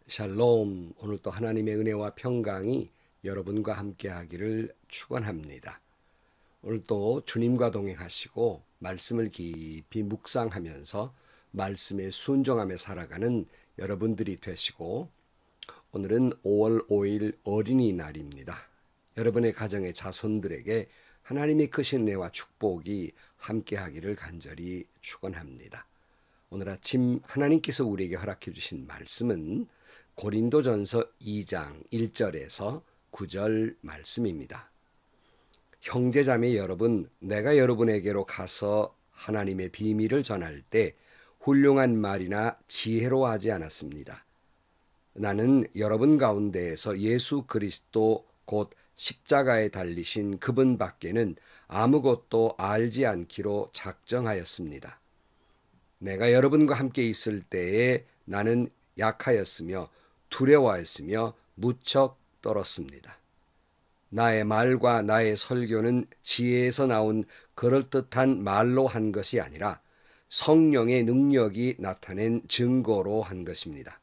샬롬. 오늘 또 하나님의 은혜와 평강이 여러분과 함께 하기를 축원합니다. 오늘 또 주님과 동행하시고 말씀을 깊이 묵상하면서 말씀에 순종하며 살아가는 여러분들이 되시고, 오늘은 5월 5일 어린이날입니다. 여러분의 가정의 자손들에게 하나님의 크신 은혜와 축복이 함께 하기를 간절히 축원합니다. 오늘 아침 하나님께서 우리에게 허락해 주신 말씀은 고린도전서 2장 1절에서 9절 말씀입니다. 형제자매 여러분, 내가 여러분에게로 가서 하나님의 비밀을 전할 때 훌륭한 말이나 지혜로 하지 않았습니다. 나는 여러분 가운데에서 예수 그리스도 곧 십자가에 달리신 그분 밖에는 아무것도 알지 않기로 작정하였습니다. 내가 여러분과 함께 있을 때에 나는 약하였으며 두려워했으며 무척 떨었습니다. 나의 말과 나의 설교는 지혜에서 나온 그럴듯한 말로 한 것이 아니라 성령의 능력이 나타낸 증거로 한 것입니다.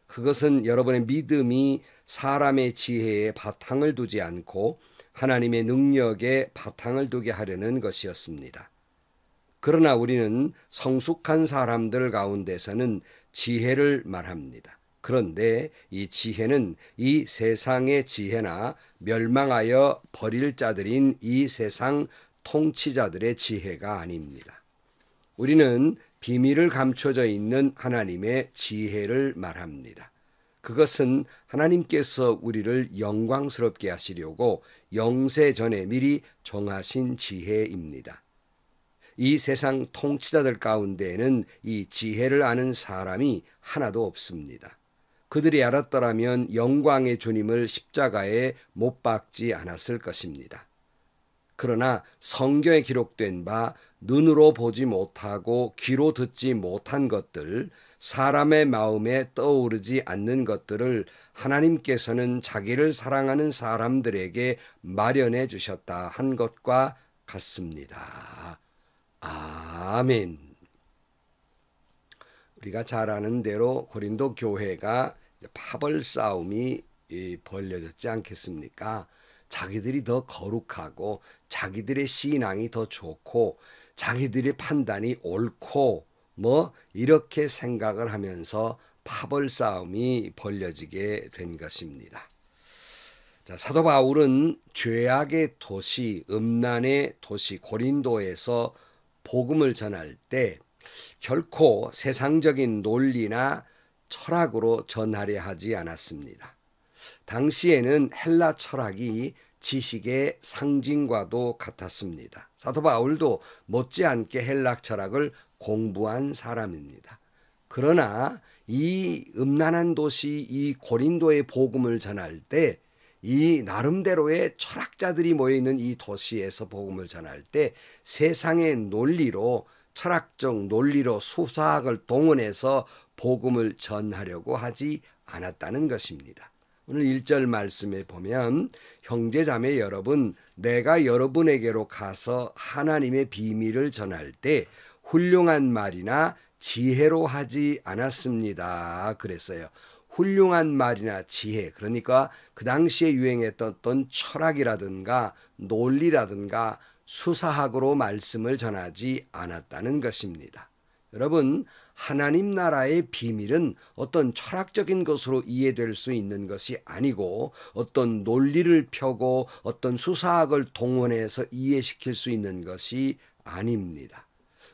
그것은 여러분의 믿음이 사람의 지혜에 바탕을 두지 않고 하나님의 능력에 바탕을 두게 하려는 것이었습니다. 그러나 우리는 성숙한 사람들 가운데서는 지혜를 말합니다. 그런데 이 지혜는 이 세상의 지혜나 멸망하여 버릴 자들인 이 세상 통치자들의 지혜가 아닙니다. 우리는 비밀을 감춰져 있는 하나님의 지혜를 말합니다. 그것은 하나님께서 우리를 영광스럽게 하시려고 영세 전에 미리 정하신 지혜입니다. 이 세상 통치자들 가운데에는 이 지혜를 아는 사람이 하나도 없습니다. 그들이 알았더라면 영광의 주님을 십자가에 못 박지 않았을 것입니다. 그러나 성경에 기록된 바 눈으로 보지 못하고 귀로 듣지 못한 것들, 사람의 마음에 떠오르지 않는 것들을 하나님께서는 자기를 사랑하는 사람들에게 마련해 주셨다 한 것과 같습니다. 아멘. 우리가 잘 아는 대로 고린도 교회가 파벌 싸움이 벌려졌지 않겠습니까? 자기들이 더 거룩하고 자기들의 신앙이 더 좋고 자기들의 판단이 옳고 이렇게 생각을 하면서 파벌 싸움이 벌려지게 된 것입니다. 자, 사도 바울은 죄악의 도시, 음란의 도시 고린도에서 복음을 전할 때 결코 세상적인 논리나 철학으로 전하려 하지 않았습니다. 당시에는 헬라 철학이 지식의 상징과도 같았습니다. 사도 바울도 못지않게 헬라 철학을 공부한 사람입니다. 그러나 이 음란한 도시 이 고린도의 복음을 전할 때 이 나름대로의 철학자들이 모여있는 이 도시에서 복음을 전할 때 세상의 논리로, 철학적 논리로 수사학을 동원해서 복음을 전하려고 하지 않았다는 것입니다. 오늘 1절 말씀에 보면 형제자매 여러분, 내가 여러분에게로 가서 하나님의 비밀을 전할 때 훌륭한 말이나 지혜로 하지 않았습니다 그랬어요. 훌륭한 말이나 지혜, 그러니까 그 당시에 유행했던 어떤 철학이라든가 논리라든가 수사학으로 말씀을 전하지 않았다는 것입니다. 여러분, 하나님 나라의 비밀은 어떤 철학적인 것으로 이해될 수 있는 것이 아니고 어떤 논리를 펴고 어떤 수사학을 동원해서 이해시킬 수 있는 것이 아닙니다.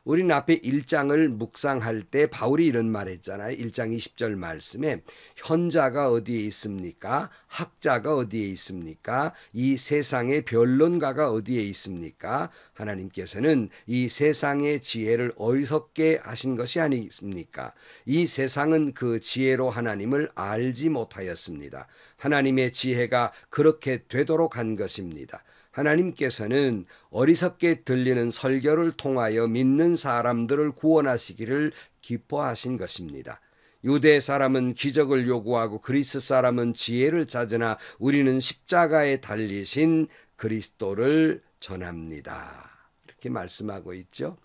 우리는 앞에 1장을 묵상할 때 바울이 이런 말 했잖아요. 1장 20절 말씀에 현자가 어디에 있습니까? 학자가 어디에 있습니까? 이 세상의 변론가가 어디에 있습니까? 하나님께서는 이 세상의 지혜를 어리석게 하신 것이 아니십니까? 이 세상은 그 지혜로 하나님을 알지 못하였습니다. 하나님의 지혜가 그렇게 되도록 한 것입니다. 하나님께서는 어리석게 들리는 설교를 통하여 믿는 사람들을 구원하시기를 기뻐하신 것입니다. 유대 사람은 기적을 요구하고 그리스 사람은 지혜를 찾으나 우리는 십자가에 달리신 그리스도를 전합니다. 이렇게 말씀하고 있죠.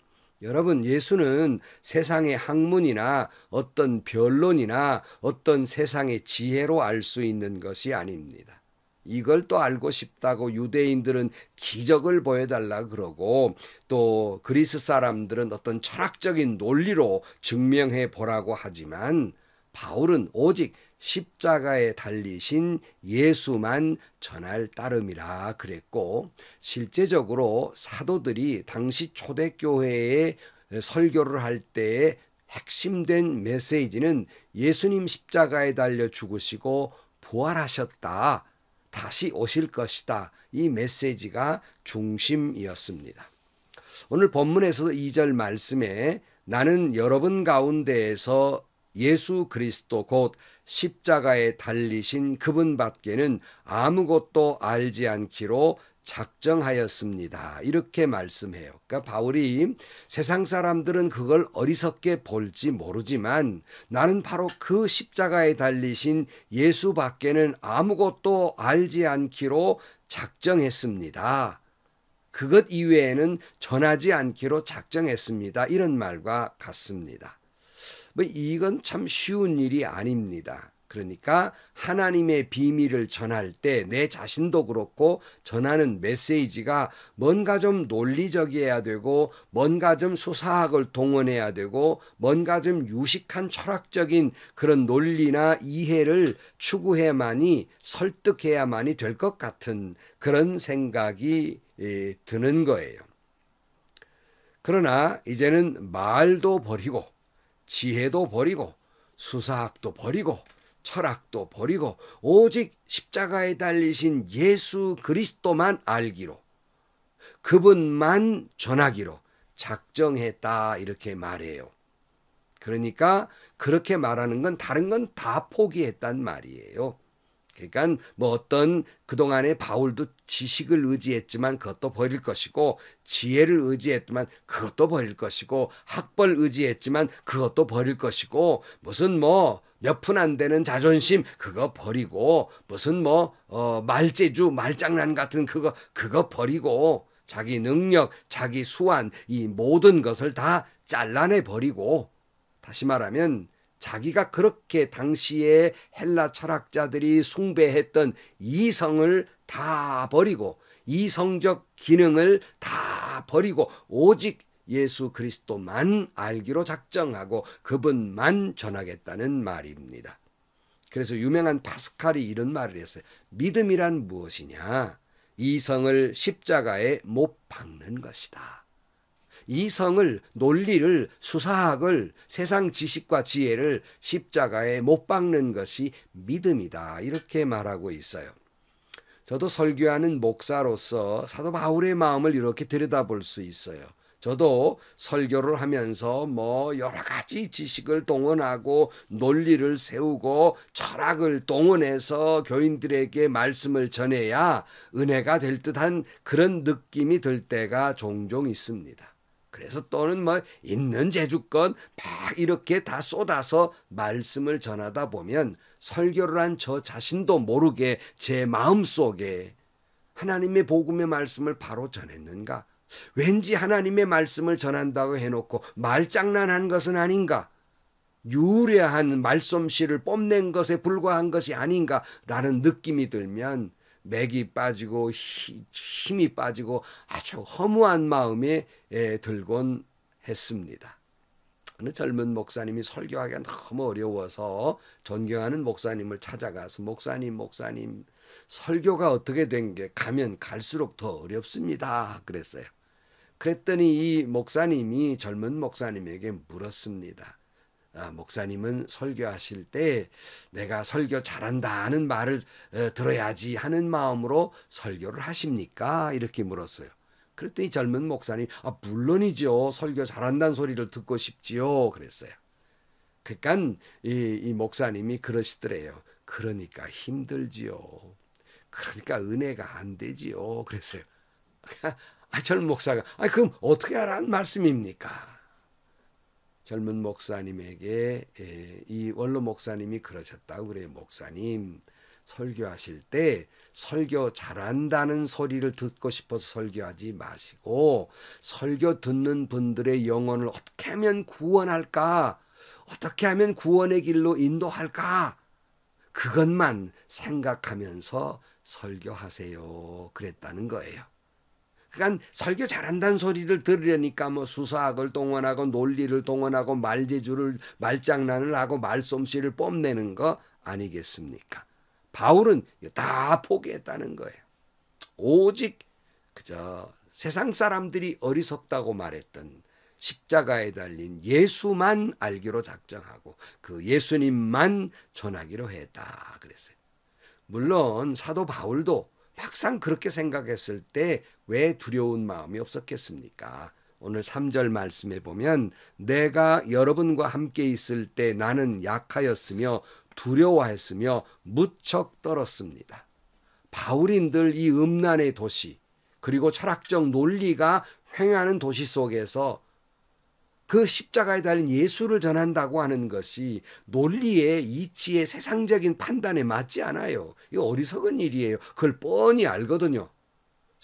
여러분, 예수는 세상의 학문이나 어떤 변론이나 어떤 세상의 지혜로 알 수 있는 것이 아닙니다. 이걸 또 알고 싶다고 유대인들은 기적을 보여달라 그러고, 또 그리스 사람들은 어떤 철학적인 논리로 증명해 보라고 하지만, 바울은 오직 십자가에 달리신 예수만 전할 따름이라 그랬고, 실제적으로 사도들이 당시 초대교회에 설교를 할 때의 핵심된 메시지는 예수님 십자가에 달려 죽으시고 부활하셨다, 다시 오실 것이다, 이 메시지가 중심이었습니다. 오늘 본문에서도 2절 말씀에 나는 여러분 가운데에서 예수 그리스도 곧 십자가에 달리신 그분밖에는 아무것도 알지 않기로 작정하였습니다. 이렇게 말씀해요. 그러니까 바울이 세상 사람들은 그걸 어리석게 볼지 모르지만 나는 바로 그 십자가에 달리신 예수밖에는 아무것도 알지 않기로 작정했습니다. 그것 이외에는 전하지 않기로 작정했습니다. 이런 말과 같습니다. 이건 참 쉬운 일이 아닙니다. 그러니까 하나님의 비밀을 전할 때 내 자신도 그렇고 전하는 메시지가 뭔가 좀 논리적이어야 되고, 뭔가 좀 수사학을 동원해야 되고, 뭔가 좀 유식한 철학적인 그런 논리나 이해를 추구해야만이, 설득해야만이 될 것 같은 그런 생각이 드는 거예요. 그러나 이제는 말도 버리고 지혜도 버리고 수사학도 버리고 철학도 버리고 오직 십자가에 달리신 예수 그리스도만 알기로, 그분만 전하기로 작정했다, 이렇게 말해요. 그러니까 그렇게 말하는 건 다른 건 다 포기했단 말이에요. 그러니까 어떤 그동안에 바울도 지식을 의지했지만 그것도 버릴 것이고, 지혜를 의지했지만 그것도 버릴 것이고, 학벌 의지했지만 그것도 버릴 것이고, 무슨 몇 푼 안 되는 자존심 그거 버리고, 무슨 말재주 말장난 같은 그거 버리고, 자기 능력, 자기 수완, 이 모든 것을 다 잘라내 버리고, 다시 말하면 자기가 그렇게 당시에 헬라 철학자들이 숭배했던 이성을 다 버리고, 이성적 기능을 다 버리고 오직 예수 그리스도만 알기로 작정하고 그분만 전하겠다는 말입니다. 그래서 유명한 파스칼이 이런 말을 했어요. 믿음이란 무엇이냐? 이성을 십자가에 못 박는 것이다. 이성을, 논리를, 수사학을, 세상 지식과 지혜를 십자가에 못 박는 것이 믿음이다, 이렇게 말하고 있어요. 저도 설교하는 목사로서 사도 바울의 마음을 이렇게 들여다볼 수 있어요. 저도 설교를 하면서 여러 가지 지식을 동원하고 논리를 세우고 철학을 동원해서 교인들에게 말씀을 전해야 은혜가 될 듯한 그런 느낌이 들 때가 종종 있습니다. 그래서 또는 있는 재주껏 막 이렇게 다 쏟아서 말씀을 전하다 보면 설교를 한 저 자신도 모르게 제 마음속에 하나님의 복음의 말씀을 바로 전했는가? 왠지 하나님의 말씀을 전한다고 해놓고 말장난한 것은 아닌가? 유려한 말솜씨를 뽐낸 것에 불과한 것이 아닌가라는 느낌이 들면 맥이 빠지고 힘이 빠지고 아주 허무한 마음에 들곤 했습니다. 어느 젊은 목사님이 설교하기가 너무 어려워서 존경하는 목사님을 찾아가서 목사님 설교가 어떻게 된 게 가면 갈수록 더 어렵습니다, 그랬어요. 그랬더니 이 목사님이 젊은 목사님에게 물었습니다. 목사님은 설교하실 때 내가 설교 잘한다 하는 말을 들어야지 하는 마음으로 설교를 하십니까? 이렇게 물었어요. 그랬더니 젊은 목사님, 물론이죠. 설교 잘한다는 소리를 듣고 싶지요, 그랬어요. 그러니까 이 목사님이 그러시더래요. 그러니까 힘들지요. 그러니까 은혜가 안 되지요, 그랬어요. 젊은 목사가 그럼 어떻게 하라는 말씀입니까? 젊은 목사님에게 이 원로 목사님이 그러셨다고 그래요. 목사님, 설교하실 때 설교 잘한다는 소리를 듣고 싶어서 설교하지 마시고 설교 듣는 분들의 영혼을 어떻게 하면 구원할까? 어떻게 하면 구원의 길로 인도할까? 그것만 생각하면서 설교하세요. 그랬다는 거예요. 그러니까 설교 잘한다는 소리를 들으려니까 뭐 수사학을 동원하고 논리를 동원하고 말재주를 말장난을 하고 말솜씨를 뽐내는 거 아니겠습니까? 바울은 다 포기했다는 거예요. 오직 그저 세상 사람들이 어리석다고 말했던 십자가에 달린 예수만 알기로 작정하고 그 예수님만 전하기로 했다 그랬어요. 물론 사도 바울도 막상 그렇게 생각했을 때 왜 두려운 마음이 없었겠습니까? 오늘 3절 말씀에 보면 내가 여러분과 함께 있을 때 나는 약하였으며 두려워했으며 무척 떨었습니다. 바울이 늘 이 음란의 도시 그리고 철학적 논리가 횡행하는 도시 속에서 그 십자가에 달린 예수를 전한다고 하는 것이 논리의 이치의 세상적인 판단에 맞지 않아요. 이거 어리석은 일이에요. 그걸 뻔히 알거든요.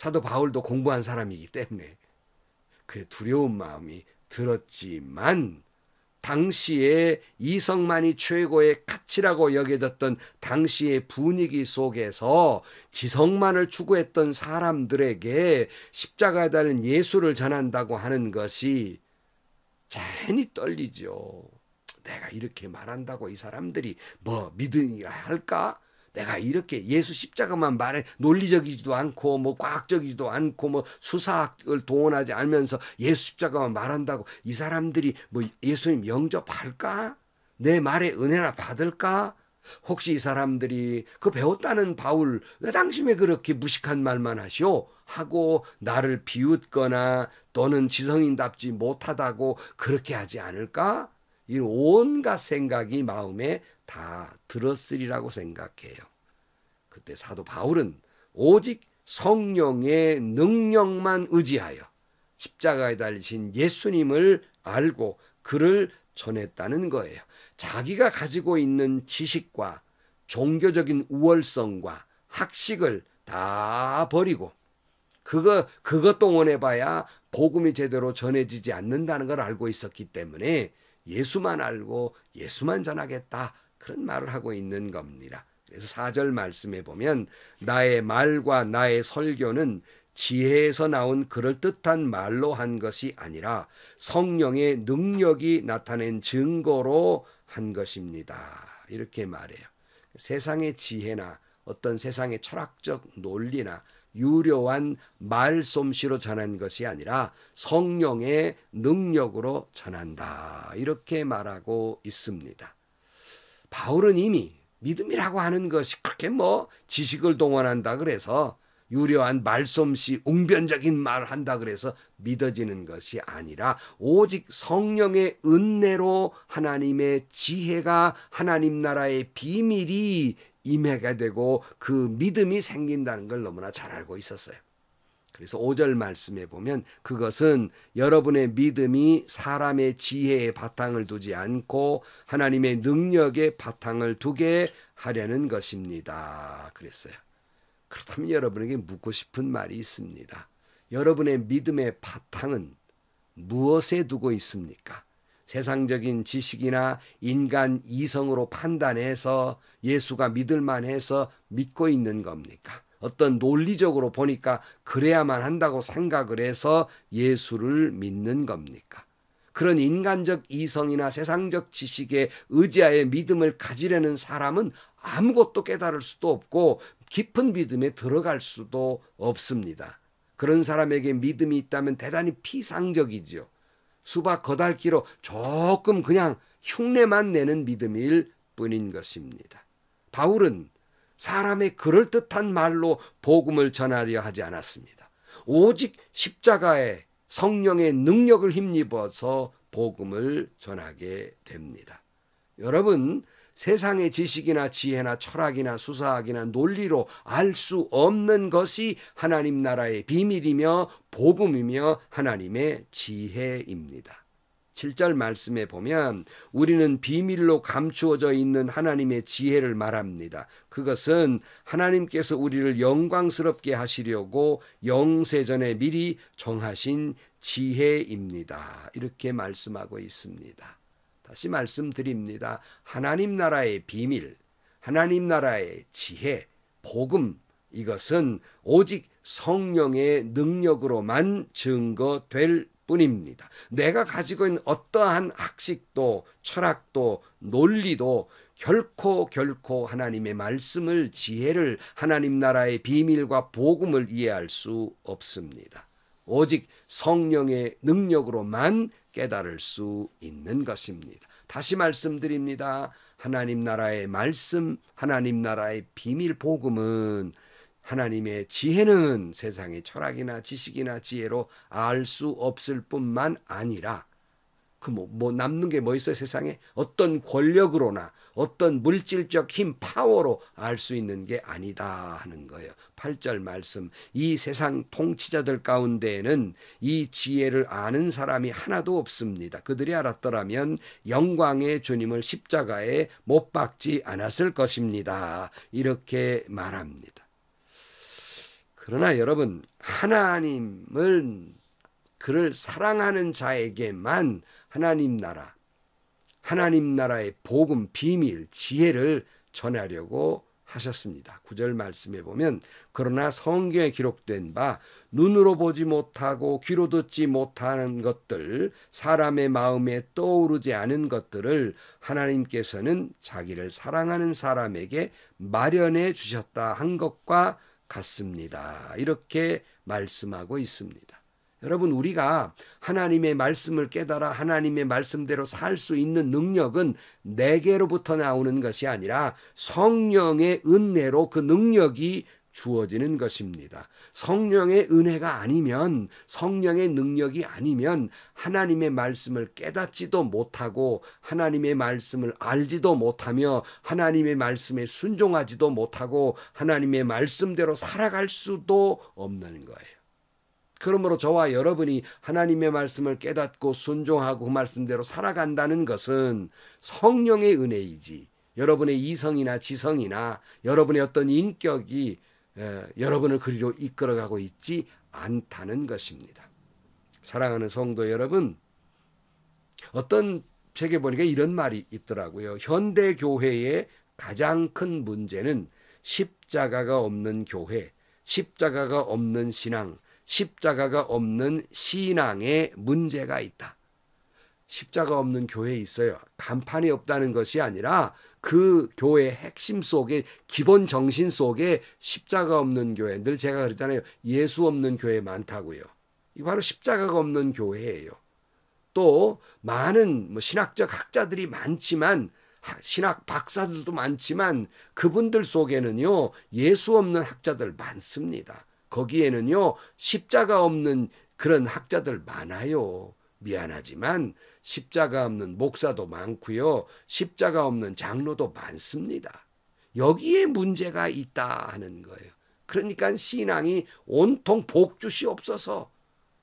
사도 바울도 공부한 사람이기 때문에. 그래 두려운 마음이 들었지만 당시에 이성만이 최고의 가치라고 여겨졌던 당시의 분위기 속에서 지성만을 추구했던 사람들에게 십자가에 달린 예수를 전한다고 하는 것이 괜히 떨리죠. 내가 이렇게 말한다고 이 사람들이 뭐 믿으리라 할까? 내가 이렇게 예수 십자가만 말해 논리적이지도 않고 뭐 과학적이지도 않고 뭐 수사학을 동원하지 않으면서 예수 십자가만 말한다고 이 사람들이 뭐 예수님 영접할까? 내 말에 은혜나 받을까? 혹시 이 사람들이 그 배웠다는 바울 왜 당신에 그렇게 무식한 말만 하시오? 하고 나를 비웃거나 또는 지성인답지 못하다고 그렇게 하지 않을까? 이 온갖 생각이 마음에 다 들었으리라고 생각해요. 그때 사도 바울은 오직 성령의 능력만 의지하여 십자가에 달리신 예수님을 알고 그를 전했다는 거예요. 자기가 가지고 있는 지식과 종교적인 우월성과 학식을 다 버리고 그것 동원해봐야 복음이 제대로 전해지지 않는다는 걸 알고 있었기 때문에 예수만 알고 예수만 전하겠다 그런 말을 하고 있는 겁니다. 그래서 4절 말씀에 보면 나의 말과 나의 설교는 지혜에서 나온 그럴듯한 말로 한 것이 아니라 성령의 능력이 나타낸 증거로 한 것입니다. 이렇게 말해요. 세상의 지혜나 어떤 세상의 철학적 논리나 유려한 말솜씨로 전한 것이 아니라 성령의 능력으로 전한다. 이렇게 말하고 있습니다. 바울은 이미 믿음이라고 하는 것이 그렇게 뭐 지식을 동원한다 그래서 유려한 말솜씨 웅변적인 말 한다 그래서 믿어지는 것이 아니라 오직 성령의 은혜로 하나님의 지혜가 하나님 나라의 비밀이 임해가 되고 그 믿음이 생긴다는 걸 너무나 잘 알고 있었어요. 그래서 5절 말씀에 보면 그것은 여러분의 믿음이 사람의 지혜의 바탕을 두지 않고 하나님의 능력의 바탕을 두게 하려는 것입니다. 그랬어요. 그렇다면 여러분에게 묻고 싶은 말이 있습니다. 여러분의 믿음의 바탕은 무엇에 두고 있습니까? 세상적인 지식이나 인간 이성으로 판단해서 예수가 믿을만해서 믿고 있는 겁니까? 어떤 논리적으로 보니까 그래야만 한다고 생각을 해서 예수를 믿는 겁니까? 그런 인간적 이성이나 세상적 지식에 의지하여 믿음을 가지려는 사람은 아무것도 깨달을 수도 없고 깊은 믿음에 들어갈 수도 없습니다. 그런 사람에게 믿음이 있다면 대단히 피상적이죠. 수박 거달기로 조금 그냥 흉내만 내는 믿음일 뿐인 것입니다. 바울은 사람의 그럴듯한 말로 복음을 전하려 하지 않았습니다. 오직 십자가에 성령의 능력을 힘입어서 복음을 전하게 됩니다. 여러분, 세상의 지식이나 지혜나 철학이나 수사학이나 논리로 알 수 없는 것이 하나님 나라의 비밀이며 복음이며 하나님의 지혜입니다. 7절 말씀에 보면 우리는 비밀로 감추어져 있는 하나님의 지혜를 말합니다. 그것은 하나님께서 우리를 영광스럽게 하시려고 영세전에 미리 정하신 지혜입니다. 이렇게 말씀하고 있습니다. 다시 말씀드립니다. 하나님 나라의 비밀, 하나님 나라의 지혜, 복음, 이것은 오직 성령의 능력으로만 증거될 뿐입니다. 내가 가지고 있는 어떠한 학식도 철학도 논리도 결코 하나님의 말씀을, 지혜를, 하나님 나라의 비밀과 복음을 이해할 수 없습니다. 오직 성령의 능력으로만 깨달을 수 있는 것입니다. 다시 말씀드립니다. 하나님 나라의 말씀, 하나님 나라의 비밀 복음은, 하나님의 지혜는 세상의 철학이나 지식이나 지혜로 알 수 없을 뿐만 아니라 뭐 남는 게 뭐 있어요? 세상에 어떤 권력으로나 어떤 물질적 힘, 파워로 알 수 있는 게 아니다 하는 거예요. 8절 말씀, 이 세상 통치자들 가운데에는 이 지혜를 아는 사람이 하나도 없습니다. 그들이 알았더라면 영광의 주님을 십자가에 못 박지 않았을 것입니다. 이렇게 말합니다. 그러나 여러분, 하나님은 그를 사랑하는 자에게만 하나님 나라의 복음, 비밀, 지혜를 전하려고 하셨습니다. 9절 말씀에 보면 그러나 성경에 기록된 바 눈으로 보지 못하고 귀로 듣지 못하는 것들, 사람의 마음에 떠오르지 않은 것들을 하나님께서는 자기를 사랑하는 사람에게 마련해 주셨다 한 것과 같습니다. 이렇게 말씀하고 있습니다. 여러분, 우리가 하나님의 말씀을 깨달아 하나님의 말씀대로 살 수 있는 능력은 내게로부터 나오는 것이 아니라 성령의 은혜로 그 능력이 주어지는 것입니다. 성령의 은혜가 아니면, 성령의 능력이 아니면 하나님의 말씀을 깨닫지도 못하고 하나님의 말씀을 알지도 못하며 하나님의 말씀에 순종하지도 못하고 하나님의 말씀대로 살아갈 수도 없는 거예요. 그러므로 저와 여러분이 하나님의 말씀을 깨닫고 순종하고 그 말씀대로 살아간다는 것은 성령의 은혜이지, 여러분의 이성이나 지성이나 여러분의 어떤 인격이 여러분을 그리로 이끌어가고 있지 않다는 것입니다. 사랑하는 성도 여러분, 어떤 책에 보니까 이런 말이 있더라고요. 현대 교회의 가장 큰 문제는 십자가가 없는 교회, 십자가가 없는 신앙, 십자가가 없는 신앙에 문제가 있다. 십자가 없는 교회에 있어요. 간판이 없다는 것이 아니라 그 교회의 핵심 속에, 기본 정신 속에 십자가 없는 교회, 늘 제가 그랬잖아요. 예수 없는 교회 많다고요. 이 바로 십자가가 없는 교회예요. 또 많은 신학적 학자들이 많지만, 신학 박사들도 많지만 그분들 속에는요 예수 없는 학자들 많습니다. 거기에는요 십자가 없는 그런 학자들 많아요. 미안하지만 십자가 없는 목사도 많고요, 십자가 없는 장로도 많습니다. 여기에 문제가 있다 하는 거예요. 그러니까 신앙이 온통 복주시옵소서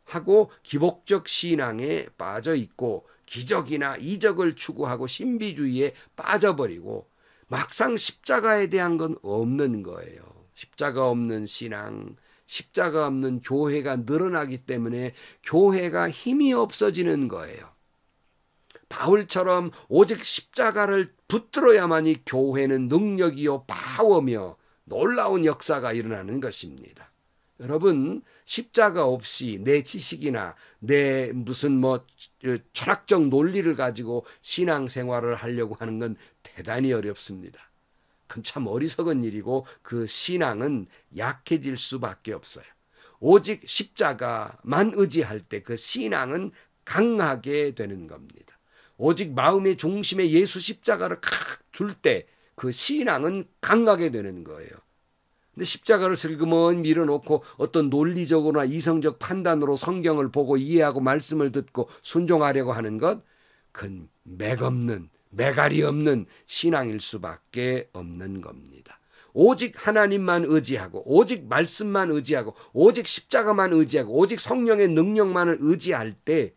하고 기복적 신앙에 빠져 있고 기적이나 이적을 추구하고 신비주의에 빠져버리고 막상 십자가에 대한 건 없는 거예요. 십자가 없는 신앙, 십자가 없는 교회가 늘어나기 때문에 교회가 힘이 없어지는 거예요. 바울처럼 오직 십자가를 붙들어야만이 교회는 능력이요 파워며 놀라운 역사가 일어나는 것입니다. 여러분, 십자가 없이 내 지식이나 내 무슨 철학적 논리를 가지고 신앙생활을 하려고 하는 건 대단히 어렵습니다. 그건 참 어리석은 일이고 그 신앙은 약해질 수밖에 없어요. 오직 십자가만 의지할 때 그 신앙은 강하게 되는 겁니다. 오직 마음의 중심에 예수 십자가를 둘 때 그 신앙은 강하게 되는 거예요. 근데 십자가를 슬그머니 밀어놓고 어떤 논리적으로나 이성적 판단으로 성경을 보고 이해하고 말씀을 듣고 순종하려고 하는 것, 그건 맥없는, 매갈이 없는 신앙일 수밖에 없는 겁니다. 오직 하나님만 의지하고 오직 말씀만 의지하고 오직 십자가만 의지하고 오직 성령의 능력만을 의지할 때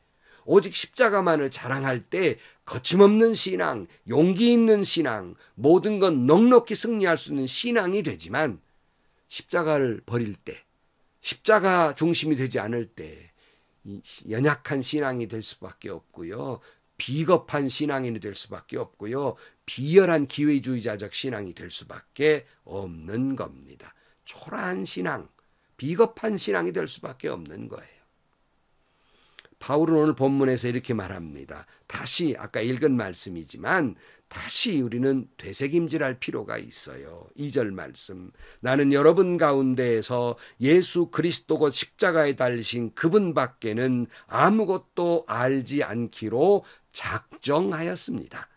오직 십자가만을 자랑할 때 거침없는 신앙, 용기 있는 신앙, 모든 건 넉넉히 승리할 수 있는 신앙이 되지만 십자가를 버릴 때, 십자가 중심이 되지 않을 때 연약한 신앙이 될 수밖에 없고요. 비겁한 신앙인이 될 수밖에 없고요. 비열한 기회주의자적 신앙이 될 수밖에 없는 겁니다. 초라한 신앙, 비겁한 신앙이 될 수밖에 없는 거예요. 바울은 오늘 본문에서 이렇게 말합니다. 다시 아까 읽은 말씀이지만 다시 우리는 되새김질할 필요가 있어요. 2절 말씀. 나는 여러분 가운데에서 예수 그리스도 곧 십자가에 달리신 그분 밖에는 아무것도 알지 않기로 작정하였습니다.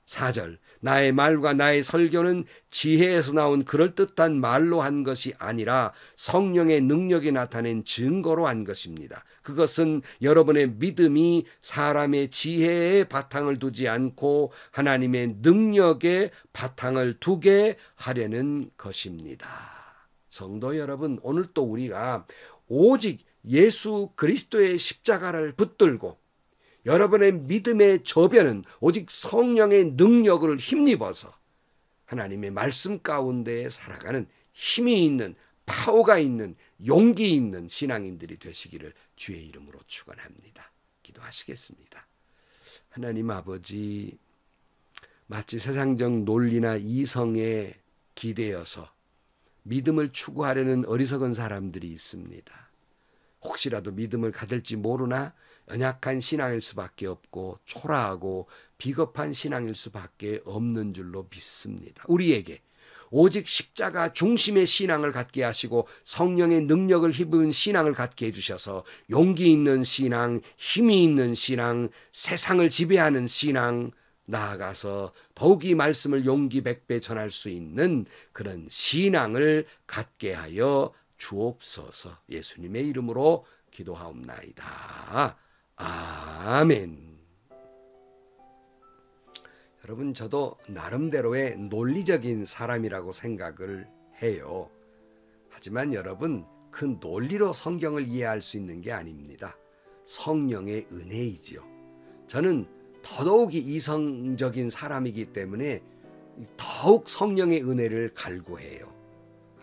4절. 나의 말과 나의 설교는 지혜에서 나온 그럴듯한 말로 한 것이 아니라 성령의 능력이 나타낸 증거로 한 것입니다. 그것은 여러분의 믿음이 사람의 지혜에 바탕을 두지 않고 하나님의 능력에 바탕을 두게 하려는 것입니다. 성도 여러분, 오늘 또 우리가 오직 예수 그리스도의 십자가를 붙들고 여러분의 믿음의 저변은 오직 성령의 능력을 힘입어서 하나님의 말씀 가운데 살아가는 힘이 있는, 파워가 있는, 용기 있는 신앙인들이 되시기를 주의 이름으로 축원합니다. 기도하시겠습니다. 하나님 아버지, 마치 세상적 논리나 이성에 기대어서 믿음을 추구하려는 어리석은 사람들이 있습니다. 혹시라도 믿음을 가질지 모르나 연약한 신앙일 수밖에 없고 초라하고 비겁한 신앙일 수밖에 없는 줄로 믿습니다. 우리에게 오직 십자가 중심의 신앙을 갖게 하시고 성령의 능력을 힘입은 신앙을 갖게 해주셔서 용기 있는 신앙, 힘이 있는 신앙, 세상을 지배하는 신앙, 나아가서 더욱이 말씀을 용기 100배 전할 수 있는 그런 신앙을 갖게 하여 주옵소서. 예수님의 이름으로 기도하옵나이다. 아멘. 여러분, 저도 나름대로의 논리적인 사람이라고 생각을 해요. 하지만 여러분, 그 논리로 성경을 이해할 수 있는 게 아닙니다. 성령의 은혜이지요. 저는 더더욱이 이성적인 사람이기 때문에 더욱 성령의 은혜를 갈구해요.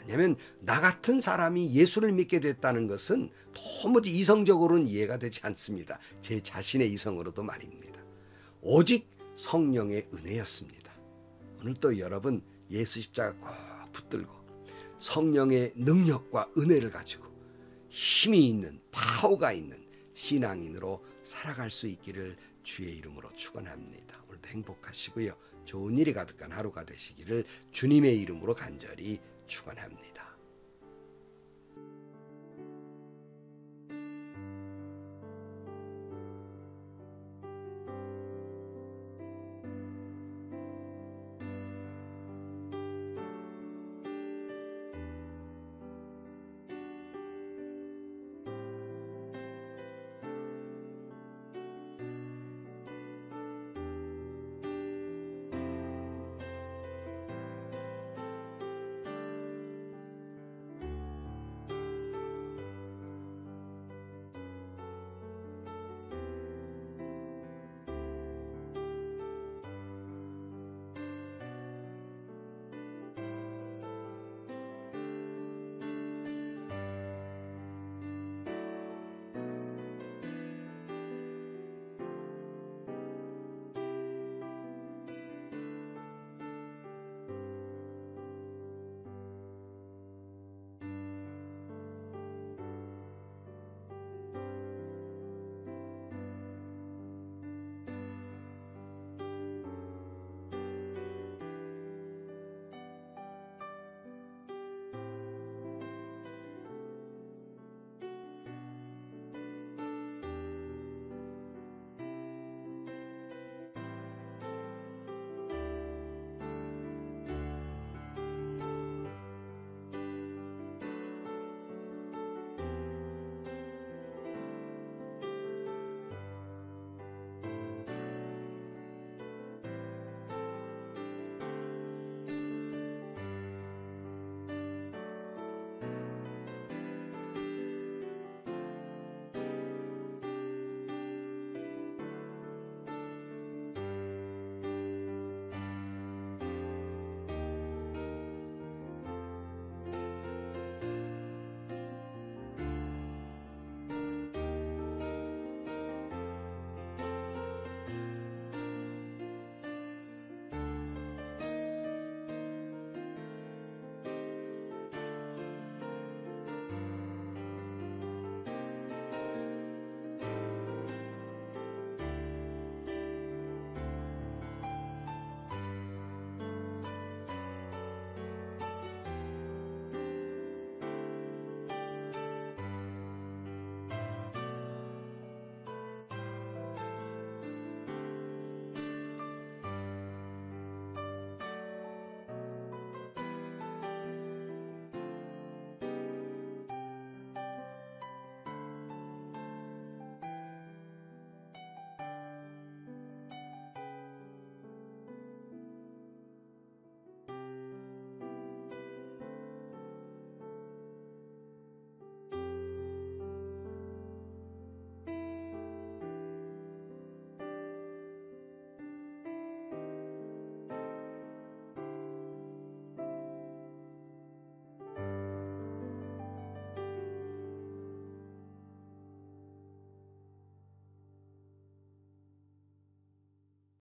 왜냐하면 나 같은 사람이 예수를 믿게 됐다는 것은 도무지 이성적으로는 이해가 되지 않습니다. 제 자신의 이성으로도 말입니다. 오직 성령의 은혜였습니다. 오늘 또 여러분 예수 십자가 꼭 붙들고 성령의 능력과 은혜를 가지고 힘이 있는, 파워가 있는 신앙인으로 살아갈 수 있기를 주의 이름으로 축원합니다. 오늘도 행복하시고요. 좋은 일이 가득한 하루가 되시기를 주님의 이름으로 간절히 축원합니다.